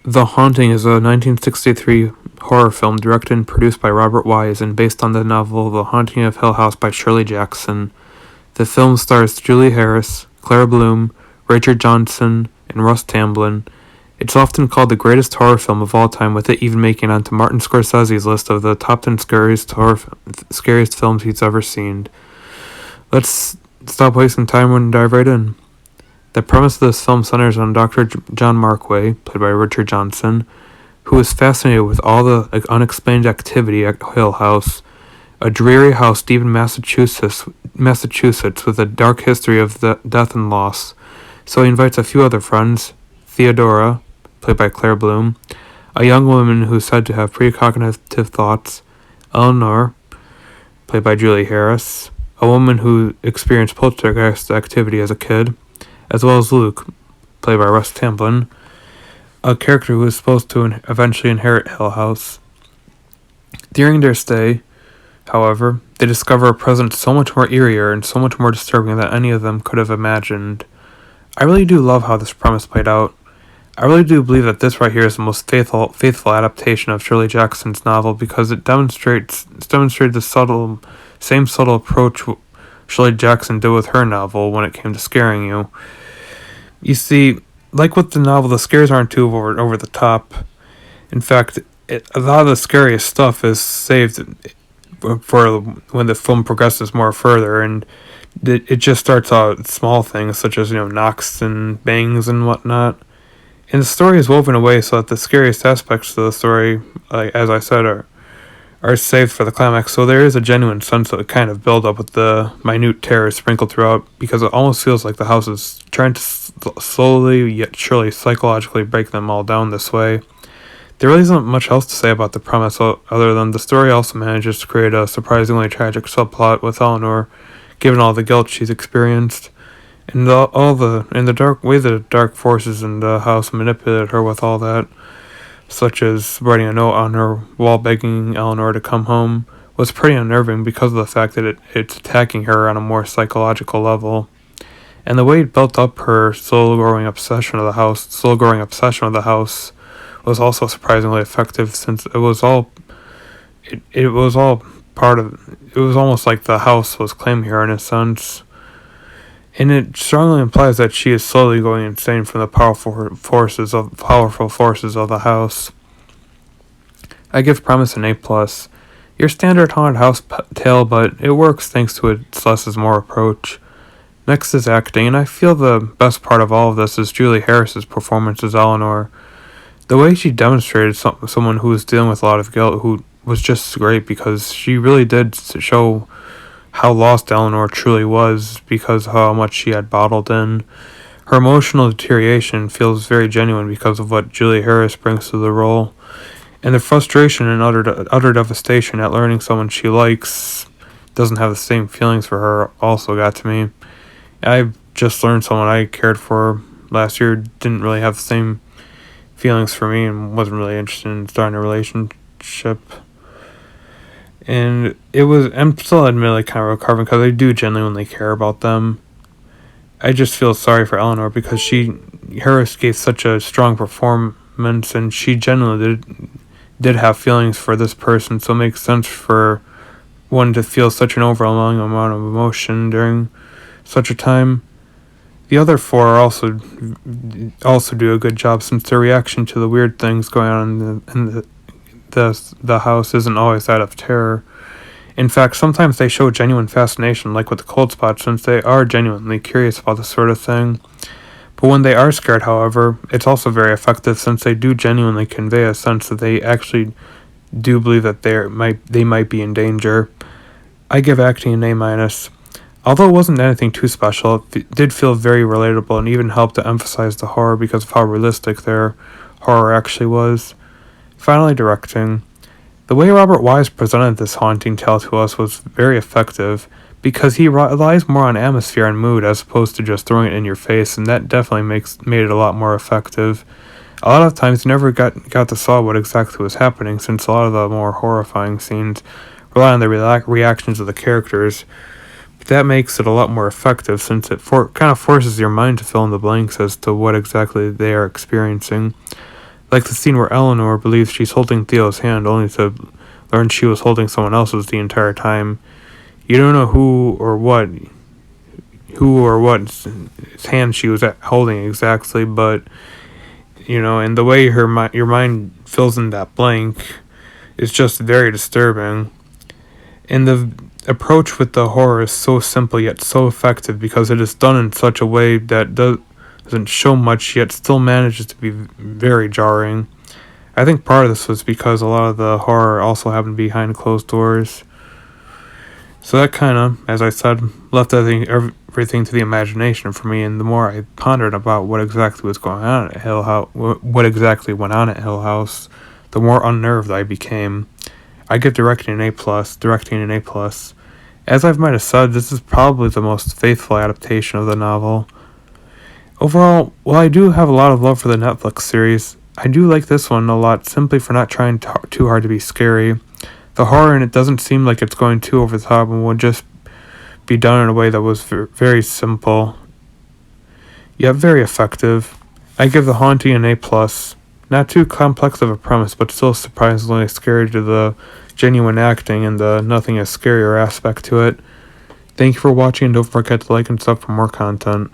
The Haunting is a 1963 horror film directed and produced by Robert Wise and based on the novel The Haunting of Hill House by Shirley Jackson. The film stars Julie Harris, Claire Bloom, Richard Johnson, and Russ Tamblyn. It's often called the greatest horror film of all time, with it even making it onto Martin Scorsese's list of the top 10 scariest films he's ever seen. Let's stop wasting time and dive right in. The premise of this film centers on Dr. John Markway, played by Richard Johnson, who is fascinated with all the unexplained activity at Hill House, a dreary house deep in Massachusetts with a dark history of death and loss. So he invites a few other friends, Theodora, played by Claire Bloom, a young woman who's said to have precognitive thoughts, Eleanor, played by Julie Harris, a woman who experienced poltergeist activity as a kid, as well as Luke, played by Russ Tamblyn, a character who is supposed to eventually inherit Hill House. During their stay, however, they discover a presence so much more eerier and so much more disturbing than any of them could have imagined. I really do love how this premise played out. I really do believe that this right here is the most faithful adaptation of Shirley Jackson's novel because it demonstrated the same subtle approach Shirley Jackson did with her novel when it came to scaring you. You see, like with the novel, the scares aren't too over the top. In fact, a lot of the scariest stuff is saved for when the film progresses more further, and it just starts out with small things such as knocks and bangs and whatnot. And the story is woven away so that the scariest aspects of the story, as I said, are saved for the climax. So there is a genuine sense of kind of build up with the minute terror sprinkled throughout, because it almost feels like the house is trying to slowly yet surely psychologically break them all down this way. There really isn't much else to say about the premise other than the story also manages to create a surprisingly tragic subplot with Eleanor, given all the guilt she's experienced, and the dark way the dark forces in the house manipulated her with all that, such as writing a note on her wall begging Eleanor to come home, was pretty unnerving because of the fact that it's attacking her on a more psychological level. And the way it built up her slow growing obsession with the house was also surprisingly effective, since it was almost like the house was claiming her in a sense. And it strongly implies that she is slowly going insane from the powerful forces of the house. I give premise an A+. Your standard haunted house tale, but it works thanks to its less is more approach. Next is acting, and I feel the best part of all of this is Julie Harris's performance as Eleanor. The way she demonstrated someone who was dealing with a lot of guilt, who was just great, because she really did show how lost Eleanor truly was because of how much she had bottled in. Her emotional deterioration feels very genuine because of what Julie Harris brings to the role. And the frustration and utter devastation at learning someone she likes doesn't have the same feelings for her also got to me. I just learned someone I cared for last year didn't really have the same feelings for me and wasn't really interested in starting a relationship. And I'm still admittedly kind of recovering because I do genuinely care about them. I just feel sorry for Eleanor because Harris gave such a strong performance, and she genuinely did have feelings for this person, so it makes sense for one to feel such an overwhelming amount of emotion during such a time. The other four also do a good job, since their reaction to the weird things going on in the house isn't always that of terror. In fact, sometimes they show genuine fascination, like with the cold spot, since they are genuinely curious about this sort of thing. But when they are scared, however, it's also very effective, since they do genuinely convey a sense that they actually do believe that they might be in danger. I give acting an A-. Although it wasn't anything too special, it did feel very relatable and even helped to emphasize the horror because of how realistic their horror actually was. Finally, directing. The way Robert Wise presented this haunting tale to us was very effective, because he relies more on atmosphere and mood as opposed to just throwing it in your face, and that definitely made it a lot more effective. A lot of times you never got to saw what exactly was happening, since a lot of the more horrifying scenes rely on the reactions of the characters. But that makes it a lot more effective, since it kind of forces your mind to fill in the blanks as to what exactly they are experiencing. Like the scene where Eleanor believes she's holding Theo's hand only to learn she was holding someone else's the entire time. You don't know who or what hand she was holding exactly, but and the way your mind fills in that blank is just very disturbing. And the approach with the horror is so simple yet so effective because it is done in such a way that doesn't show much yet still manages to be very jarring. I think part of this was because a lot of the horror also happened behind closed doors. So that kind of, as I said, left everything to the imagination for me. And the more I pondered about what exactly was going on at Hill House, what exactly went on at Hill House, the more unnerved I became. I give directing an A+. As I might have said, this is probably the most faithful adaptation of the novel. Overall, while I do have a lot of love for the Netflix series, I do like this one a lot simply for not trying too hard to be scary. The horror in it doesn't seem like it's going too over the top and would just be done in a way that was very simple, yet very effective. I give The Haunting an A+. Not too complex of a premise, but still surprisingly scary to the genuine acting and the nothing is scarier aspect to it. Thank you for watching, and don't forget to like and sub for more content.